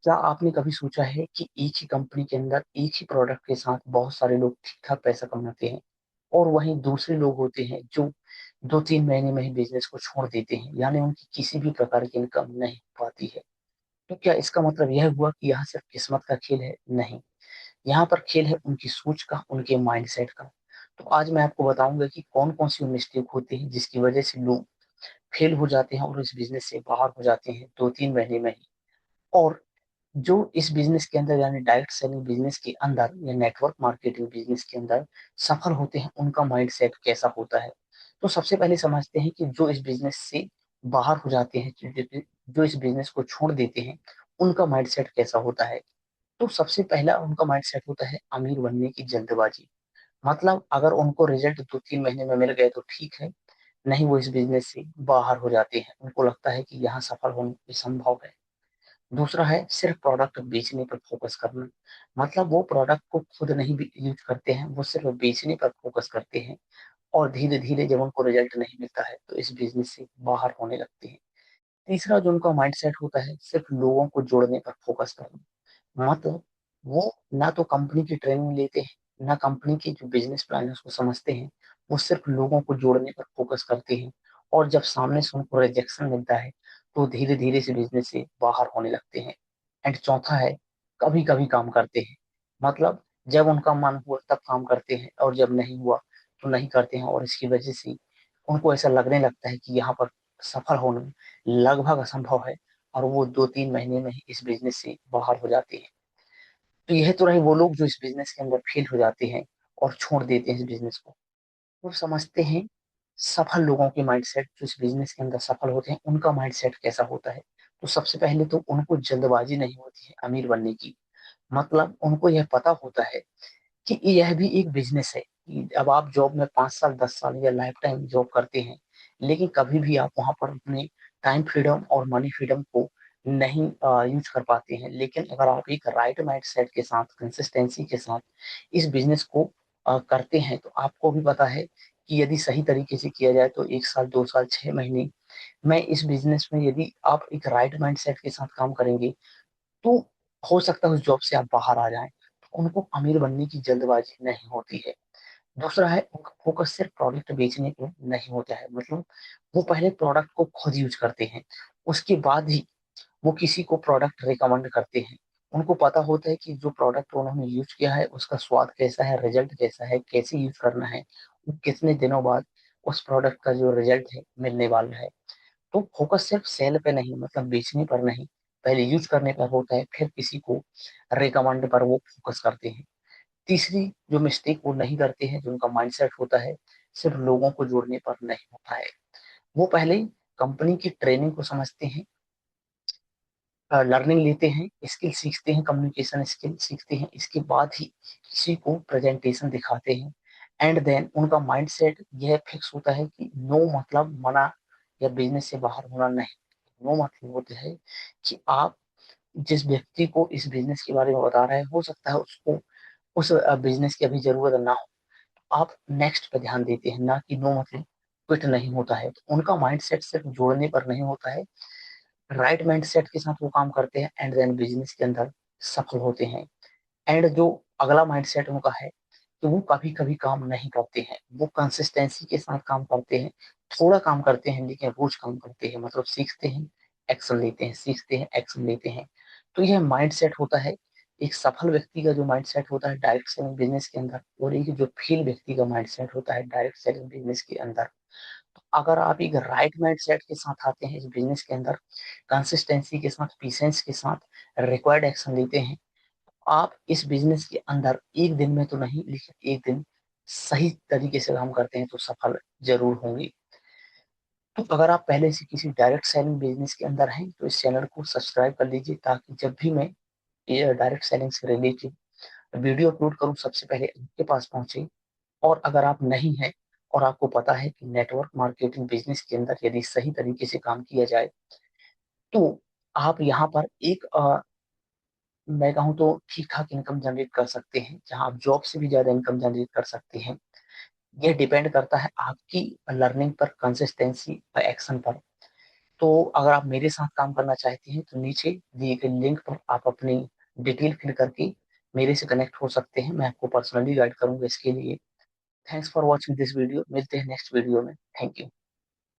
क्या आपने कभी सोचा है कि एक ही कंपनी के अंदर एक ही प्रोडक्ट के साथ बहुत सारे लोग ठीक ठाक पैसा कमाते हैं, और वहीं दूसरे लोग होते हैं जो 2-3 महीने में ही बिजनेस को छोड़ देते हैं, यानी उनकी किसी भी प्रकार की इनकम नहीं हो पाती है। तो क्या इसका मतलब यह हुआ कि यहाँ सिर्फ किस्मत का खेल है? नहीं, यहाँ पर खेल है उनकी सोच का, उनके माइंडसेट का। तो आज मैं आपको बताऊंगा कि कौन कौन सी मिस्टेक होती है जिसकी वजह से लोग फेल हो जाते हैं और इस बिजनेस से बाहर हो जाते हैं 2-3 महीने में ही। और जो इस बिजनेस के अंदर यानी डायरेक्ट सेलिंग बिजनेस के अंदर या नेटवर्क मार्केटिंग बिजनेस के अंदर सफल होते हैं, उनका माइंडसेट कैसा होता है। तो सबसे पहले समझते हैं कि जो इस बिजनेस से बाहर हो जाते हैं, जो इस बिजनेस को छोड़ देते हैं, उनका माइंडसेट कैसा होता है। तो सबसे पहला उनका माइंडसेट होता है अमीर बनने की जल्दबाजी। मतलब अगर उनको रिजल्ट 2-3 महीने में मिल गए तो ठीक है, नहीं वो इस बिजनेस से बाहर हो जाते हैं। उनको लगता है कि यहाँ सफल होना संभव है। दूसरा है सिर्फ प्रोडक्ट बेचने पर फोकस करना। मतलब वो प्रोडक्ट को खुद नहीं यूज करते हैं, वो सिर्फ बेचने पर फोकस करते हैं, और धीरे धीरे जब उनको रिजल्ट नहीं मिलता है तो इस बिजनेस से बाहर होने लगते हैं। तीसरा जो उनका माइंडसेट होता है सिर्फ लोगों को जोड़ने पर फोकस करना। मतलब वो ना तो कंपनी की ट्रेनिंग लेते हैं, ना कंपनी की जो बिजनेस प्लान है उसको समझते हैं। वो सिर्फ लोगों को जोड़ने पर फोकस करते हैं, और जब सामने से उनको रिजेक्शन मिलता है तो धीरे धीरे से बिजनेस से बाहर होने लगते हैं। एंड चौथा है कभी कभी काम करते हैं। मतलब जब उनका मन हुआ तब काम करते हैं, और जब नहीं हुआ तो नहीं करते हैं, और इसकी वजह से उनको ऐसा लगने लगता है कि यहाँ पर सफल होना लगभग असंभव है, और वो 2-3 महीने में ही इस बिजनेस से बाहर हो जाते हैं। तो यह तो रहे वो लोग जो इस बिजनेस के अंदर फेल हो जाते हैं और छोड़ देते हैं इस बिजनेस को। तो समझते हैं सफल लोगों के माइंडसेट, जो इस बिजनेस के अंदर सफल होते हैं उनका माइंडसेट कैसा होता है। तो सबसे पहले तो उनको जल्दबाजी नहीं होती है अमीर बनने की। मतलब उनको यह पता होता है कि यह भी एक बिजनेस है, कि अब आप जॉब में 5 साल 10 साल या लाइफ टाइम जॉब करते हैं, लेकिन कभी भी आप वहां पर अपने टाइम फ्रीडम और मनी फ्रीडम को नहीं यूज कर पाते हैं। लेकिन अगर आप एक राइट माइंड सेट के साथ, कंसिस्टेंसी के साथ इस बिजनेस को करते हैं, तो आपको भी पता है कि यदि सही तरीके से किया जाए तो 1 साल 2 साल 6 महीने में इस बिजनेस में यदि आप एक राइट माइंड सेट के साथ काम करेंगे तो हो सकता है उस जॉब से आप बाहर आ जाएं। तो उनको अमीर बनने की जल्दबाजी नहीं होती है। दूसरा है उनका फोकस सिर्फ प्रोडक्ट बेचने पे नहीं होता है। मतलब वो पहले प्रोडक्ट को खुद यूज करते हैं, उसके बाद ही वो किसी को प्रोडक्ट रिकमेंड करते हैं। उनको पता होता है कि जो प्रोडक्ट उन्होंने यूज किया है उसका स्वाद कैसा है, रिजल्ट कैसा है, कैसे यूज करना है, वो कितने दिनों बाद उस प्रोडक्ट का जो रिजल्ट है मिलने वाला है। तो फोकस सिर्फ सेल पे नहीं, मतलब बेचने पर नहीं, पहले यूज करने पर होता है, फिर किसी को रिकमेंड पर वो फोकस करते हैं। तीसरी जो मिस्टेक वो नहीं करते हैं, जो उनका माइंडसेट होता है, सिर्फ लोगों को जोड़ने पर नहीं होता है। वो पहले कंपनी की ट्रेनिंग को समझते हैं, लर्निंग लेते हैं, स्किल सीखते हैं, कम्युनिकेशन स्किल सीखते हैं, इसके बाद ही किसी को प्रेजेंटेशन दिखाते हैं। एंड देन उनका माइंडसेट यह फिक्स होता है कि नो मतलब मना या बिजनेस से बाहर होना नहीं। नो मतलब होता है कि आप जिस व्यक्ति को इस बिजनेस के बारे में बता रहे हैं, हो सकता है उसको उस बिजनेस की अभी जरूरत ना हो, आप नेक्स्ट पे ध्यान देते हैं, ना कि नो मतलब क्विट नहीं होता है। तो उनका माइंडसेट सिर्फ जोड़ने पर नहीं होता है, राइट माइंडसेट के साथ वो काम करते हैं, एंड देन बिजनेस के अंदर सफल होते हैं। एंड जो अगला माइंडसेट उनका है कि वो कभी कभी काम नहीं करते हैं, वो कंसिस्टेंसी के साथ काम करते हैं। थोड़ा काम करते हैं लेकिन रोज काम करते हैं। मतलब सीखते हैं, एक्शन लेते हैं, सीखते हैं, एक्शन लेते हैं। तो यह माइंडसेट होता है एक सफल व्यक्ति का। जो माइंडसेट होता है डायरेक्ट सेलिंग बिजनेस के अंदर, और एक जो फेल व्यक्ति का माइंडसेट होता है डायरेक्ट सेलिंग बिजनेस के अंदर। तो अगर आप एक राइट माइंडसेट के साथ आते हैं इस बिजनेस के अंदर, कंसिस्टेंसी के साथ, पेशेंस के साथ, रिक्वायर्ड एक्शन लेते हैं, आप इस बिजनेस के अंदर एक दिन में तो नहीं, लेकिन एक दिन सही तरीके से काम करते हैं तो सफल जरूर होंगे। तो अगर आप पहले से किसी डायरेक्ट सेलिंग बिजनेस के अंदर हैं तो इस चैनल को सब्सक्राइब कर लीजिए, ताकि जब भी मैं ये डायरेक्ट सेलिंग से रिलेटेड वीडियो अपलोड करूं सबसे पहले आपके पास पहुंचे। और अगर आप नहीं हैं और आपको पता है कि नेटवर्क मार्केटिंग बिजनेस के अंदर यदि सही तरीके से काम किया जाए तो आप यहाँ पर एक मैं कहूँ तो ठीक ठाक इनकम जनरेट कर सकते हैं, जहाँ आप जॉब से भी ज्यादा इनकम जनरेट कर सकते हैं। यह डिपेंड करता है आपकी लर्निंग पर, कंसिस्टेंसी और एक्शन पर। तो अगर आप मेरे साथ काम करना चाहते हैं तो नीचे दिए गए लिंक पर आप अपनी डिटेल फिल करके मेरे से कनेक्ट हो सकते हैं। मैं आपको पर्सनली गाइड करूंगा इसके लिए। Thanks for watching this video. मिलते हैं नेक्स्ट वीडियो में। Thank you.